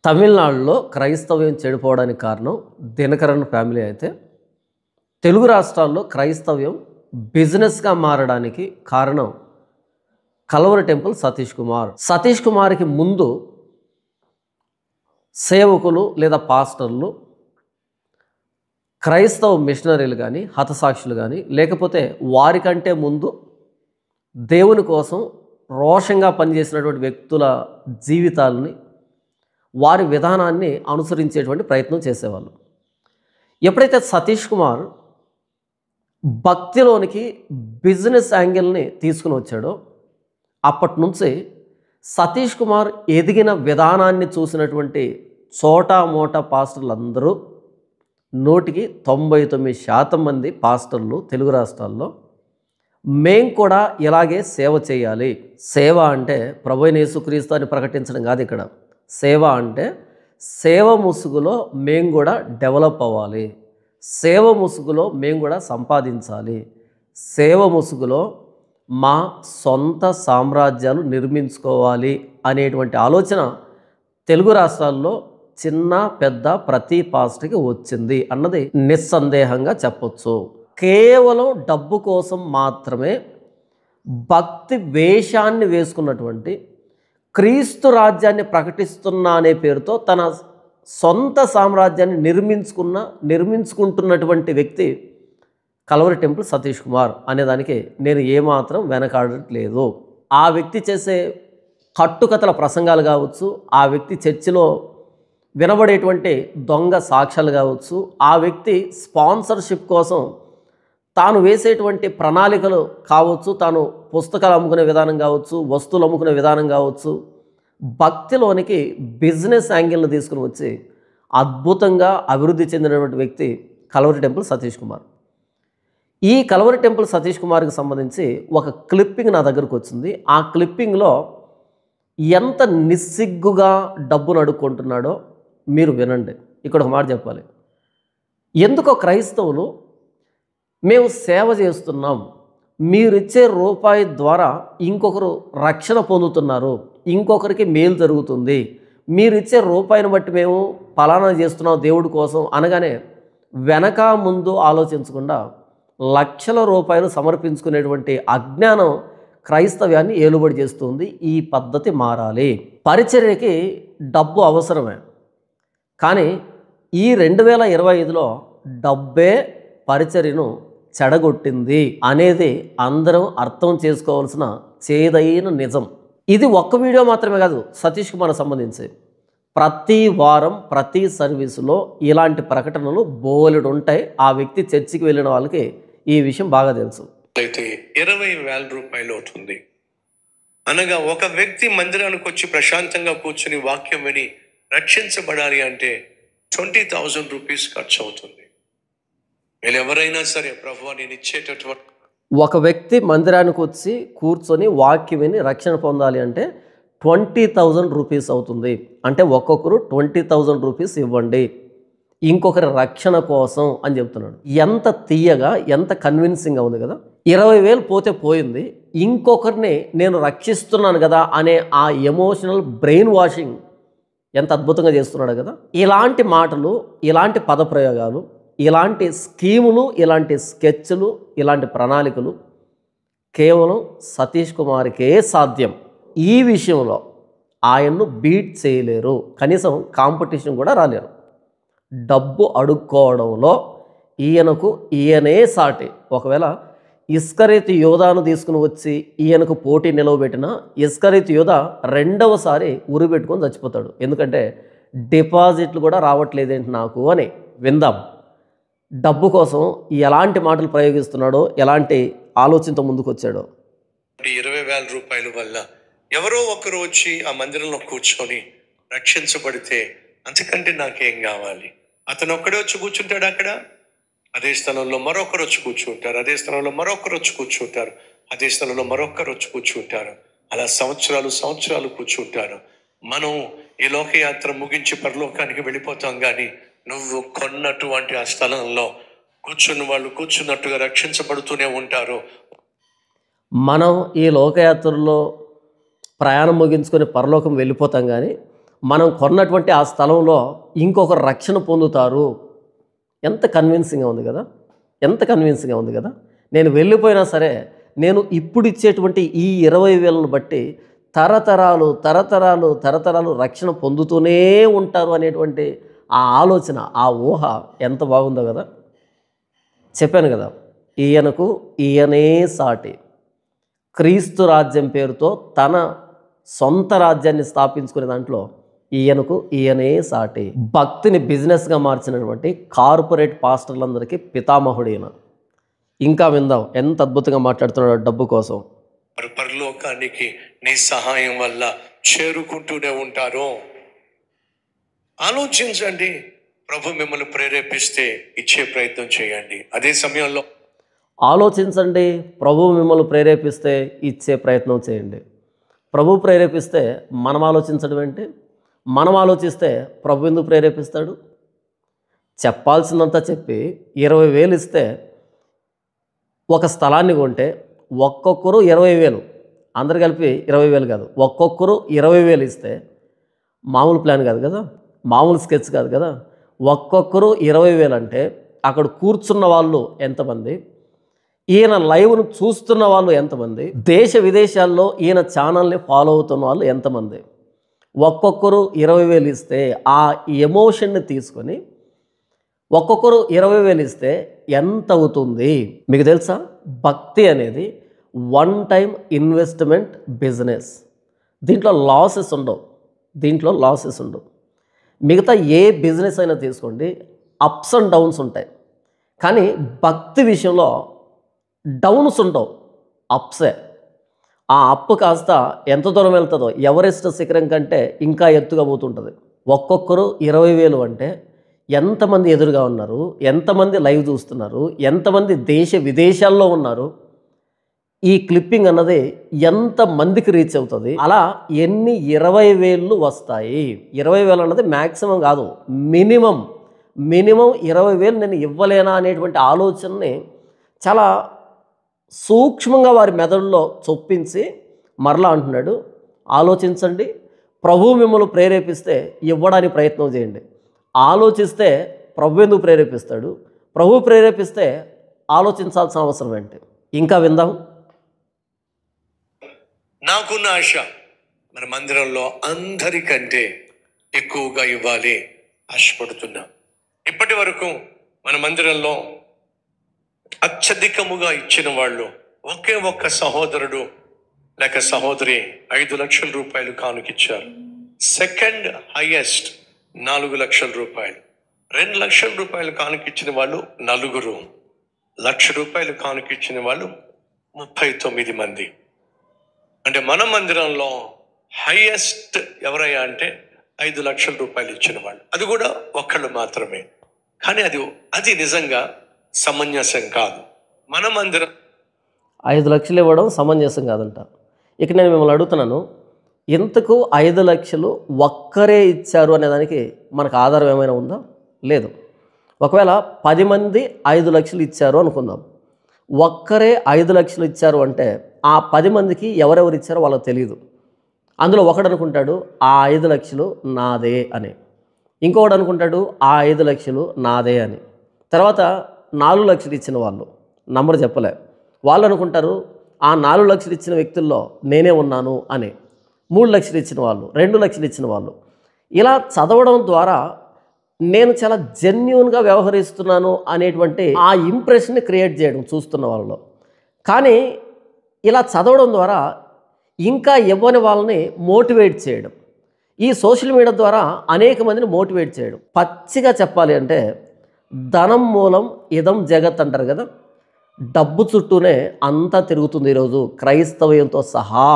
తమిళనాడులో క్రైస్తవ్యం చెడిపోవడానికి కారణం దినకరన్ ఫ్యామిలీ అయితే, తెలుగు రాష్ట్రాల్లో క్రైస్తవ్యం బిజినెస్గా మారడానికి కారణం కలవరి టెంపుల్ సతీష్ కుమార్. సతీష్ కుమార్కి ముందు సేవకులు లేదా పాస్టర్లు, క్రైస్తవ మిషనరీలు కానీ, హతసాక్షులు కానీ, లేకపోతే వారికంటే ముందు దేవుని కోసం రోషంగా పనిచేసినటువంటి వ్యక్తుల జీవితాలని, వారి విధానాన్ని అనుసరించేటువంటి ప్రయత్నం చేసేవాళ్ళు. ఎప్పుడైతే సతీష్ కుమార్ భక్తిలోనికి బిజినెస్ యాంగిల్ని తీసుకుని వచ్చాడో, అప్పటి నుంచి సతీష్ కుమార్ ఎదిగిన విధానాన్ని చూసినటువంటి చోటా మోటా పాస్టర్లందరూ 99% మంది పాస్టర్లు తెలుగు రాష్ట్రాల్లో మేం కూడా ఇలాగే సేవ చేయాలి. సేవ అంటే ప్రభువైన యేసుక్రీస్తు అని ప్రకటించడం కాదు. ఇక్కడ సేవ అంటే సేవ ముసుగులో మేం కూడా డెవలప్ అవ్వాలి, సేవ ముసుగులో మేం కూడా సంపాదించాలి, సేవ ముసుగులో మా సొంత సామ్రాజ్యాలు నిర్మించుకోవాలి అనేటువంటి ఆలోచన తెలుగు రాష్ట్రాల్లో చిన్న పెద్ద ప్రతి పాస్టర్కి వచ్చింది అన్నది నిస్సందేహంగా చెప్పొచ్చు. కేవలం డబ్బు కోసం మాత్రమే భక్తి వేషాన్ని వేసుకున్నటువంటి, క్రీస్తు రాజ్యాన్ని ప్రకటిస్తున్నా అనే పేరుతో తన సొంత సామ్రాజ్యాన్ని నిర్మించుకుంటున్నటువంటి వ్యక్తి కలవరి టెంపుల్ సతీష్ కుమార్ అనేదానికి నేను ఏమాత్రం వెనకాడట్లేదు. ఆ వ్యక్తి చేసే కట్టుకథల ప్రసంగాలు కావచ్చు, ఆ వ్యక్తి చర్చిలో వినబడేటువంటి దొంగ సాక్ష్యాలు కావచ్చు, ఆ వ్యక్తి స్పాన్సర్షిప్ కోసం తాను వేసేటువంటి ప్రణాళికలు కావచ్చు, తాను పుస్తకాలు అమ్ముకునే విధానం కావచ్చు, వస్తువులు అమ్ముకునే విధానం కావచ్చు, భక్తిలోనికి బిజినెస్ యాంగిల్ని తీసుకుని వచ్చి అద్భుతంగా అభివృద్ధి చెందినటువంటి వ్యక్తి కలవరి టెంపుల్ సతీష్ కుమార్. ఈ కలవరి టెంపుల్ సతీష్ కుమార్కి సంబంధించి ఒక క్లిప్పింగ్ నా దగ్గరకు వచ్చింది. ఆ క్లిప్పింగ్లో ఎంత నిస్సిగ్గుగా డబ్బును అడుక్కుంటున్నాడో మీరు వినండి. ఇక్కడ ఒక మాట చెప్పాలి. ఎందుకో క్రైస్తవులు మేము సేవ చేస్తున్నాం, మీరిచ్చే రూపాయి ద్వారా ఇంకొకరు రక్షణ పొందుతున్నారు, ఇంకొకరికి మేలు జరుగుతుంది, మీరిచ్చే రూపాయిని బట్టి మేము పలానా చేస్తున్నాం దేవుడి కోసం అనగానే వెనక ముందు ఆలోచించకుండా లక్షల రూపాయలు సమర్పించుకునేటువంటి అజ్ఞానం క్రైస్తవ్యాన్ని ఏలుబడి చేస్తుంది. ఈ పద్ధతి మారాలి. పరిచర్యకి డబ్బు అవసరమే, కానీ ఈ 2025లో డబ్బే పరిచర్యను చెడగొట్టింది అనేది అందరం అర్థం చేసుకోవాల్సిన చేదైన నిజం. ఇది ఒక్క వీడియో మాత్రమే కాదు, సతీష్ కుమార్ సంబంధించి ప్రతి వారం ప్రతి సర్వీసులో ఇలాంటి ప్రకటనలు బోలెడు ఉంటాయి. ఆ వ్యక్తి చర్చికి వెళ్ళిన వాళ్ళకి ఈ విషయం బాగా తెలుసు. అయితే 20,000 రూపాయలు అవుతుంది అనగా ఒక వ్యక్తి మందిరానికి వచ్చి ప్రశాంతంగా కూర్చుని వాక్యం విని రక్షించబడాలి అంటే 20,000 రూపీస్ ఖర్చు అవుతుంది. వీళ్ళు ఎవరైనా సరే ప్రభువా నేను ఇచ్చేటటువంటి, ఒక వ్యక్తి మందిరానికి వచ్చి కూర్చొని వాక్యం విని రక్షణ పొందాలి అంటే 20,000 రూపీస్ అవుతుంది. అంటే ఒక్కొక్కరు 20,000 రూపీస్ ఇవ్వండి ఇంకొకరి రక్షణ కోసం అని చెప్తున్నాడు. ఎంత తీయగా, ఎంత కన్విన్సింగ్గా ఉంది కదా. 20,000 పోతే పోయింది, ఇంకొకరిని నేను రక్షిస్తున్నాను కదా అనే ఆ ఎమోషనల్ బ్రెయిన్ వాషింగ్ ఎంత అద్భుతంగా చేస్తున్నాడు కదా. ఇలాంటి మాటలు, ఇలాంటి పదప్రయోగాలు, ఇలాంటి స్కీములు, ఇలాంటి స్కెచ్లు, ఇలాంటి ప్రణాళికలు కేవలం సతీష్ కుమార్కే సాధ్యం. ఈ విషయంలో ఆయన్ను బీట్ చేయలేరు, కనీసం కాంపిటీషన్ కూడా రాలేరు. డబ్బు అడుక్కోవడంలో ఈయనే సాటి. ఒకవేళ ఇస్కరీతు యోధాను తీసుకుని వచ్చి ఈయనకు పోటీ నిలవబెట్టిన ఇస్కరీతు యోధ రెండవసారి ఉరి పెట్టుకొని చచ్చిపోతాడు. ఎందుకంటే డిపాజిట్లు కూడా రావట్లేదేంటి నాకు అని. విందాం డబ్బు కోసం ఎలాంటి మాటలు ప్రయోగిస్తున్నాడో, ఎలాంటి ఆలోచనతో ముందుకు వచ్చాడో. 20,000 రూపాయల వల్ల ఎవరో ఒకరు వచ్చి ఆ మందిరంలో కూర్చొని రక్షించబడితే అంతకంటే నాకేం కావాలి? అతను ఒక్కడే వచ్చి కూర్చుంటాడు అక్కడ, అదే స్థలంలో మరొకరు వచ్చి కూర్చుంటారు, అదే స్థలంలో మరొకరు వచ్చి కూర్చుంటారు, అదే స్థలంలో మరొకరు వచ్చి కూర్చుంటారు. అలా సంవత్సరాలు కూర్చుంటారు. మనం ఈ లోకయాత్ర ముగించి పరలోకానికి వెళ్ళిపోతాం, కానీ నువ్వు కొన్నటువంటి ఆ స్థలంలో కూర్చున్న వాళ్ళు కూర్చున్నట్టుగా రక్షించబడుతూనే ఉంటారు. మనం ఈ లోకయాత్రలో ప్రయాణం ముగించుకొని పరలోకం వెళ్ళిపోతాం, కానీ మనం కొన్నటువంటి ఆ స్థలంలో ఇంకొకరు రక్షణ పొందుతారు. ఎంత కన్విన్సింగ్గా ఉంది కదా, ఎంత కన్విన్సింగ్గా ఉంది కదా. నేను వెళ్ళిపోయినా సరే నేను ఇప్పుడు ఇచ్చేటువంటి ఈ 20,000ను బట్టి తరతరాలు తరతరాలు తరతరాలు రక్షణ పొందుతూనే ఉంటారు అనేటువంటి ఆ ఆలోచన, ఆ ఊహ ఎంత బాగుందో కదా. చెప్పాను కదా, ఈయనే సాటి. క్రీస్తు రాజ్యం పేరుతో తన సొంత రాజ్యాన్ని స్థాపించుకునే దాంట్లో ఈయనే సాటి. భక్తిని బిజినెస్గా మార్చినటువంటి కార్పొరేట్ పాస్టర్లందరికీ పితామహుడు ఈయన. ఇంకా విందాం ఎంత అద్భుతంగా మాట్లాడుతున్నాడు డబ్బు కోసం. పరలోకానికి నీ సహాయం వల్ల చేరుకుంటూనే ఉంటారు. ఆలోచించండి. ప్రభు మిమ్మల్ని ప్రేరేపిస్తే ఇచ్చే ప్రయత్నం చేయండి. అదే సమయంలో ఆలోచించండి. ప్రభువు మిమ్మల్ని ప్రేరేపిస్తే ఇచ్చే ప్రయత్నం చేయండి. ప్రభు ప్రేరేపిస్తే మనం ఆలోచించడం ఏంటి? మనం ఆలోచిస్తే ప్రభు ఎందుకు ప్రేరేపిస్తాడు? చెప్పాల్సిందంతా చెప్పి 20,000 ఇస్తే, ఒక స్థలాన్ని కొంటే ఒక్కొక్కరు 20,000, అందరు కలిపి 20,000 కాదు, ఒక్కొక్కరు 20,000 ఇస్తే మామూలు ప్లాన్ కాదు కదా, మామూలు స్కెచ్ కాదు కదా. ఒక్కొక్కరు 20,000 అంటే అక్కడ కూర్చున్న వాళ్ళు ఎంతమంది, ఈయన లైవ్ను చూస్తున్న వాళ్ళు ఎంతమంది, దేశ విదేశాల్లో ఈయన ఛానల్ని ఫాలో అవుతున్న వాళ్ళు ఎంతమంది. ఒక్కొక్కరు 20,000 ఇస్తే ఆ ఎమోషన్ని తీసుకొని ఒక్కొక్కరు 20,000 ఇస్తే ఎంత అవుతుంది మీకు తెలుసా? భక్తి అనేది వన్ టైం ఇన్వెస్ట్మెంట్ బిజినెస్. దీంట్లో లాసెస్ ఉండవు. మిగతా ఏ బిజినెస్ అయినా తీసుకోండి, అప్స్ అండ్ డౌన్స్ ఉంటాయి. కానీ భక్తి విషయంలో డౌన్స్ ఉండవు, అప్సే. ఆ అప్పు కాస్త ఎంత దూరం వెళ్తుందో ఎవరెస్ట్ శిఖరం కంటే ఇంకా ఎత్తుగా పోతుంటుంది. ఒక్కొక్కరు 20,000 అంటే ఎంతమంది ఎదురుగా ఉన్నారు, ఎంతమంది లైవ్ చూస్తున్నారు, ఎంతమంది దేశ విదేశాల్లో ఉన్నారు, ఈ క్లిప్పింగ్ అన్నది ఎంతమందికి రీచ్ అవుతుంది, అలా ఎన్ని 20,000 వస్తాయి. 20,000 అన్నది మ్యాక్సిమం కాదు, మినిమం 20,000 నేను ఇవ్వలేనా అనేటువంటి ఆలోచనని చాలా సూక్ష్మంగా వారి మెదడులో చొప్పించి మరలా అంటున్నాడు, ఆలోచించండి. ప్రభు మిమ్మల్ని ప్రేరేపిస్తే ఇవ్వడానికి ప్రయత్నం చేయండి. ఆలోచిస్తే ప్రభు ఎందుకు ప్రేరేపిస్తాడు? ప్రభు ప్రేరేపిస్తే ఆలోచించాల్సిన అవసరం ఏంటి? ఇంకా విందాం. నాకున్న ఆశ మన మందిరంలో అందరికంటే ఎక్కువగా ఇవ్వాలి ఆశపడుతున్నా. ఇప్పటి వరకు మన మందిరంలో అత్యధికముగా ఇచ్చిన వాళ్ళు ఒకే ఒక్క సహోదరుడు లేక సహోదరి 5 లక్షల రూపాయలు కానుకిచ్చారు. సెకండ్ హైయెస్ట్ 4 లక్షల రూపాయలు. 2 లక్షల రూపాయలు కానుకిచ్చిన వాళ్ళు 4, 1,00,000 రూపాయలు కానుకిచ్చిన వాళ్ళు 39 మంది. అంటే మన మందిరంలో హైయెస్ట్ ఎవరయ్యా అంటే 5 లక్షల రూపాయలు ఇచ్చిన వాళ్ళు, అది కూడా ఒక్కళ్ళు మాత్రమే. కానీ అది నిజంగా సమంజసం కాదు. మన మందిరం 5 లక్షలు ఇవ్వడం సమంజసం కాదంట. ఇక నేను మిమ్మల్ని అడుగుతున్నాను, ఇంతకు 5 లక్షలు ఒక్కరే ఇచ్చారు అనేదానికి మనకు ఆధారం ఏమైనా ఉందా? లేదు. ఒకవేళ 10 మంది 5 లక్షలు ఇచ్చారు అనుకుందాం, ఒక్కరే 5 లక్షలు ఇచ్చారు అంటే ఆ 10 మందికి ఎవరెవరు ఇచ్చారో వాళ్ళకి తెలియదు. అందులో ఒకడు అనుకుంటాడు ఆ 5 లక్షలు నాదే అని, ఇంకొకడు అనుకుంటాడు ఆ 5 లక్షలు నాదే అని. తర్వాత 4 లక్షలు ఇచ్చిన వాళ్ళు, నంబర్ చెప్పలే, వాళ్ళు అనుకుంటారు ఆ 4 లక్షలు ఇచ్చిన వ్యక్తుల్లో నేనే ఉన్నాను అని. 3 లక్షలు ఇచ్చిన వాళ్ళు, 2 లక్షలు ఇచ్చిన వాళ్ళు. ఇలా చదవడం ద్వారా నేను చాలా జెన్యూన్గా వ్యవహరిస్తున్నాను అనేటువంటి ఆ ఇంప్రెషన్ని క్రియేట్ చేయడం చూస్తున్న వాళ్ళలో. కానీ ఇలా చదవడం ద్వారా ఇంకా ఇవ్వని వాళ్ళని మోటివేట్ చేయడం, ఈ సోషల్ మీడియా ద్వారా అనేక మందిని మోటివేట్ చేయడం. పచ్చిగా చెప్పాలి అంటే ధనం మూలం ఇదం జగత్ అంటారు కదా, డబ్బు చుట్టూనే అంతా తిరుగుతుంది. ఈరోజు క్రైస్తవ్యంతో సహా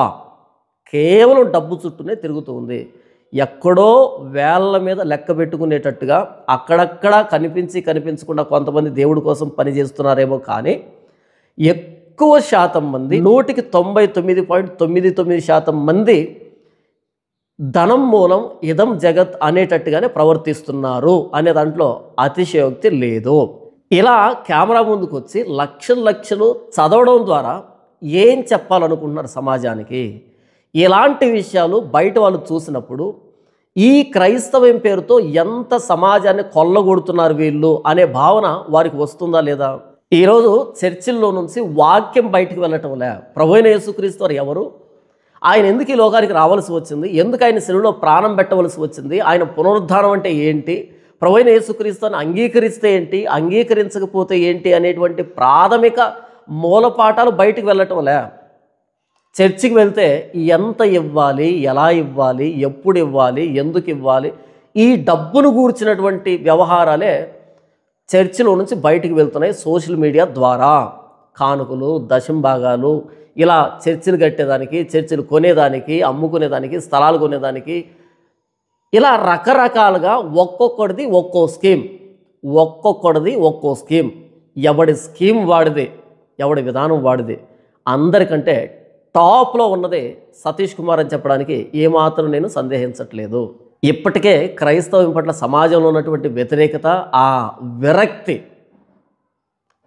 కేవలం డబ్బు చుట్టూనే తిరుగుతూ ఉంది. ఎక్కడో వేళ్ళ మీద లెక్క పెట్టుకునేటట్టుగా అక్కడక్కడ కనిపించకుండా కొంతమంది దేవుడి కోసం పనిచేస్తున్నారేమో, కానీ ఎక్కువ శాతం మంది 99.99% మంది ధనం మూలం ఇదం జగత్ అనేటట్టుగానే ప్రవర్తిస్తున్నారు అనే దాంట్లో అతిశయోక్తి లేదు. ఇలా కెమెరా ముందుకు వచ్చి లక్షలు చదవడం ద్వారా ఏం చెప్పాలనుకుంటున్నారు సమాజానికి? ఇలాంటి విషయాలు బయట వాళ్ళు చూసినప్పుడు ఈ క్రైస్తవం పేరుతో ఎంత సమాజాన్ని కొల్లగొడుతున్నారు వీళ్ళు అనే భావన వారికి వస్తుందా లేదా? ఈరోజు చర్చిల్లో నుంచి వాక్యం బయటికి వెళ్ళటం లే. ప్రభువైన యేసుక్రీస్తు వారు ఎవరు? ఆయన ఎందుకు ఈ లోకానికి రావాల్సి వచ్చింది? ఎందుకు ఆయన శిలువలో ప్రాణం పెట్టవలసి వచ్చింది? ఆయన పునరుద్ధానం అంటే ఏంటి? ప్రభువైన యేసుక్రీస్తుని అంగీకరిస్తే ఏంటి, అంగీకరించకపోతే ఏంటి అనేటువంటి ప్రాథమిక మూలపాఠాలు బయటికి వెళ్ళటం లే. చర్చికి వెళ్తే ఎంత ఇవ్వాలి, ఎలా ఇవ్వాలి, ఎప్పుడు ఇవ్వాలి, ఎందుకు ఇవ్వాలి, ఈ డబ్బును గూర్చినటువంటి వ్యవహారాలే చర్చిలో నుంచి బయటికి వెళ్తున్నాయి సోషల్ మీడియా ద్వారా. కానుకలు, దశంభాగాలు, ఇలా చర్చిలు కట్టేదానికి, చర్చిలు కొనేదానికి, అమ్ముకునేదానికి, స్థలాలు కొనేదానికి, ఇలా రకరకాలుగా ఒక్కొక్కడిది ఒక్కో స్కీమ్. ఎవడి స్కీమ్ వాడిది, ఎవడి విధానం వాడిది. అందరికంటే టాప్లో ఉన్నది సతీష్ కుమార్ అని చెప్పడానికి ఏమాత్రం నేను సందేహించట్లేదు. ఇప్పటికే క్రైస్తవం పట్ల సమాజంలో ఉన్నటువంటి వ్యతిరేకత, ఆ విరక్తి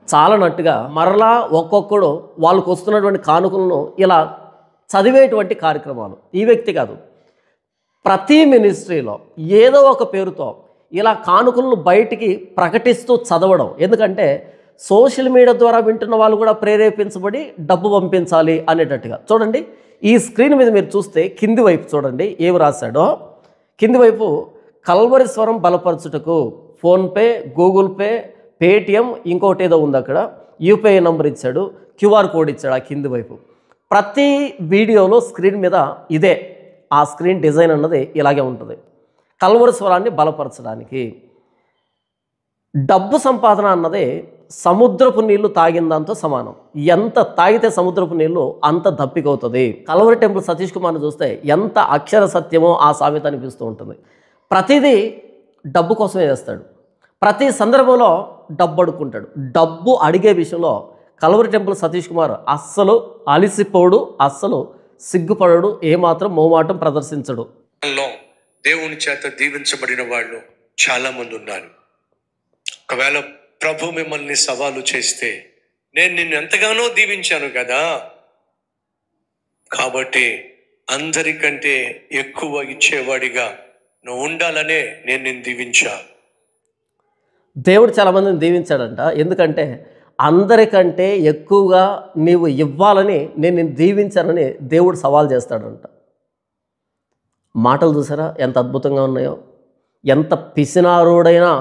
చాలనట్టుగా మరలా ఒక్కొక్కడు వాళ్ళకు వస్తున్నటువంటి కానుకలను ఇలా చదివేటువంటి కార్యక్రమాలు. ఈ వ్యక్తి కాదు, ప్రతి మినిస్ట్రీలో ఏదో ఒక పేరుతో ఇలా కానుకలను బయటికి ప్రకటిస్తూ చదవడం. ఎందుకంటే సోషల్ మీడియా ద్వారా వింటున్న వాళ్ళు కూడా ప్రేరేపించబడి డబ్బు పంపించాలి అనేటట్టుగా. చూడండి, ఈ స్క్రీన్ మీద మీరు చూస్తే కింది వైపు చూడండి ఏమి రాశాడో. కింది వైపు కల్వరి స్వరం బలపరచుటకు ఫోన్పే, గూగుల్ పే, పేటిఎం, ఇంకోటి ఏదో ఉంది అక్కడ, యూపీఐ నెంబర్ ఇచ్చాడు, క్యూఆర్ కోడ్ ఇచ్చాడు ఆ కింది వైపు. ప్రతి వీడియోలో స్క్రీన్ మీద ఇదే, ఆ స్క్రీన్ డిజైన్ అన్నది ఇలాగే ఉంటుంది. కల్వరి స్వరాన్ని బలపరచడానికి. డబ్బు సంపాదన అన్నది సముద్రపు నీళ్లు తాగిన దాంతో సమానం. ఎంత తాగితే సముద్రపు నీళ్లు అంత దప్పికవుతుంది. కల్వరి టెంపుల్ సతీష్ కుమార్ని చూస్తే ఎంత అక్షర సత్యమో ఆ సామెత అనిపిస్తూ ఉంటుంది. ప్రతిదీ డబ్బు కోసమే చేస్తాడు. ప్రతి సందర్భంలో డబ్బు అడుక్కుంటాడు. డబ్బు అడిగే విషయంలో కల్వరి టెంపుల్ సతీష్ కుమార్ అస్సలు అలిసిపోడు, అస్సలు సిగ్గుపడడు, ఏమాత్రం మోమాటం ప్రదర్శించడు. దేవుని చేత దీవించబడిన వాళ్ళు చాలా మంది ఉన్నారు. ఒకవేళ ప్రభు మిమ్మల్ని సవాలు చేస్తే, నేను నిన్ను ఎంతగానో దీవించాను కదా, కాబట్టి అందరికంటే ఎక్కువ ఇచ్చేవాడిగా నువ్వు ఉండాలనే నేను నిన్ను దీవించా. దేవుడు చాలామందిని దీవించాడంట. ఎందుకంటే అందరికంటే ఎక్కువగా నీవు ఇవ్వాలని నేను నిన్ను దీవించానని దేవుడు సవాల్ చేస్తాడంట. మాటలు చూసారా ఎంత అద్భుతంగా ఉన్నాయో? ఎంత పిసినారుడైనా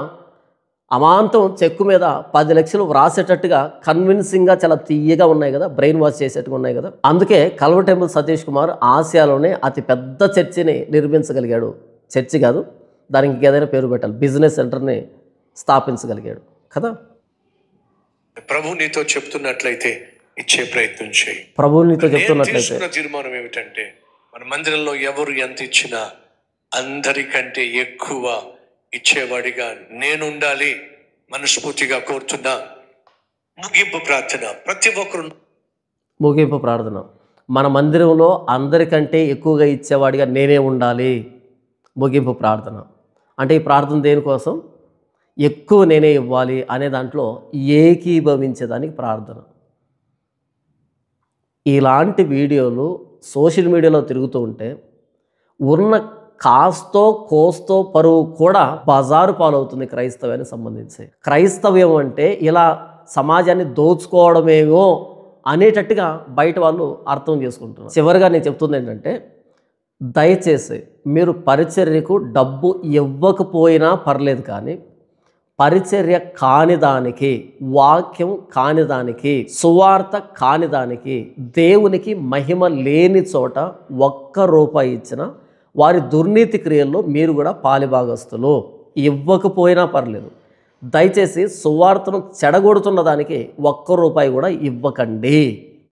అమాంతం చెక్కు మీద 10 లక్షలు వ్రాసేటట్టుగా కన్విన్సింగ్గా చాలా తీయగా ఉన్నాయి కదా, బ్రెయిన్ వాష్ చేసేట్టుగా ఉన్నాయి కదా. అందుకే కల్వరి టెంపుల్ సతీష్ కుమార్ ఆసియాలోనే అతి పెద్ద చర్చిని నిర్మించగలిగాడు. చర్చి కాదు, దానికి ఇంకేదైనా పేరు పెట్టాలి, బిజినెస్ సెంటర్ని స్థాపించగలిగాడు కదా. ప్రభు నీతో చెప్తున్నట్లయితే ఇచ్చే ప్రయత్నం చేయి. ప్రభు నీతో చెప్తున్నట్లయితే తీర్మానం ఏమిటంటే, మన మందిరంలో ఎవరు ఎంత ఇచ్చినా అందరికంటే ఎక్కువ ఇచ్చేవాడిగా నేను ఉండాలి మనస్ఫూర్తిగా కోరుతున్నా. ముగింపు ప్రార్థన. ప్రతి ఒక్కరు ముగింపు ప్రార్థన. మన మందిరంలో అందరికంటే ఎక్కువగా ఇచ్చేవాడిగా నేనే ఉండాలి. ముగింపు ప్రార్థన. అంటే ఈ ప్రార్థన దేనికోసం? ఎక్కువ నేనే ఇవ్వాలి అనే దాంట్లో ఏకీభవించేదానికి ప్రార్థన. ఇలాంటి వీడియోలు సోషల్ మీడియాలో తిరుగుతూ ఉంటే ఉన్న కాస్తో కోస్తో పరువు కూడా బజారు పాలవుతుంది క్రైస్తవానికి సంబంధించి. క్రైస్తవ్యం అంటే ఇలా సమాజాన్ని దోచుకోవడమేమో అనేటట్టుగా బయట వాళ్ళు అర్థం చేసుకుంటున్నారు. చివరిగా నేను చెప్తుంది ఏంటంటే, దయచేసి మీరు పరిచర్యకు డబ్బు ఇవ్వకపోయినా పర్లేదు, కానీ పరిచర్య కానిదానికి, వాక్యం కానిదానికి, సువార్త కానిదానికి, దేవునికి మహిమ లేని చోట ₹1 ఇచ్చినా వారి దుర్నీతి క్రియల్లో మీరు కూడా పాలిభాగస్తులు. ఇవ్వకపోయినా పర్లేదు, దయచేసి సువార్తను చెడగొడుతున్న దానికి ₹1 కూడా ఇవ్వకండి.